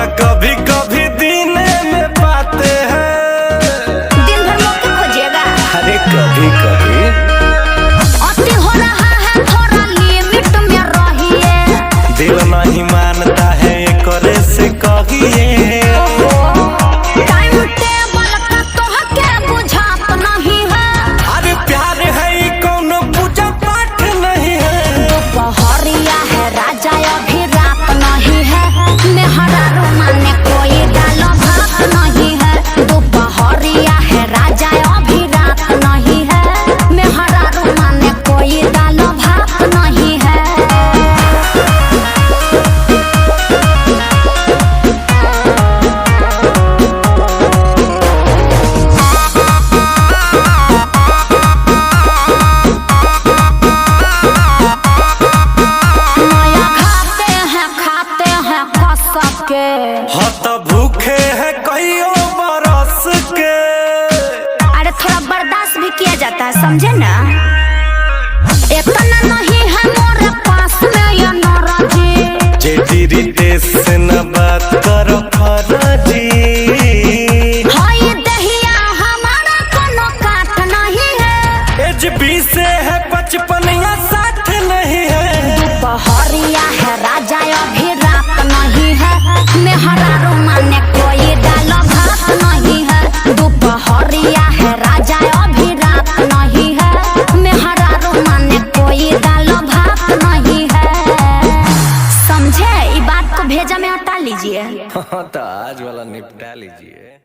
मौका कभी कभी दिन में पाते हैं। दिन भर मौका खोजिएगा। अरे कभी कभी अति हो रहा है, थोड़ा लिमिट में रहिए। दिल नहीं मानता है करे से कहिए। टाइम टेबल का तोहके बुझात नहीं है। अरे प्यार है कोनो पूजा पाठ नहीं है। दोपहरिया है राजा अभी रात नहीं है। मेहरा रोमाने कोई डालो भात नहीं है। दोपहरिया है राजा अभी रात नहीं है। मेहरा रोमाने कोई डालो भात नहीं है। के हाँ तो भूखे है कईयों बरस के। अरे थोड़ा बर्दाश्त भी किया जाता है, समझे ना। इतना नहीं है मोरे पास में ये नाराजी। जेडी रितेश से न बात करो फराजी। हाय दहिया हमारा कोनो काट नहीं है। एज 20 से है 55 या 60 नहीं है। दोपहरिया है राजा अभी रात नहीं है। मेहरा रोमाने कोई डालो भात नहीं है। दोपहरिया है राजा अभी रात नहीं है। मेहरा रोमाने कोई डालो भात नहीं है। समझे, ये बात को भेजा में हटा लीजिए। हाँ तो आज वाला निपटा लीजिए।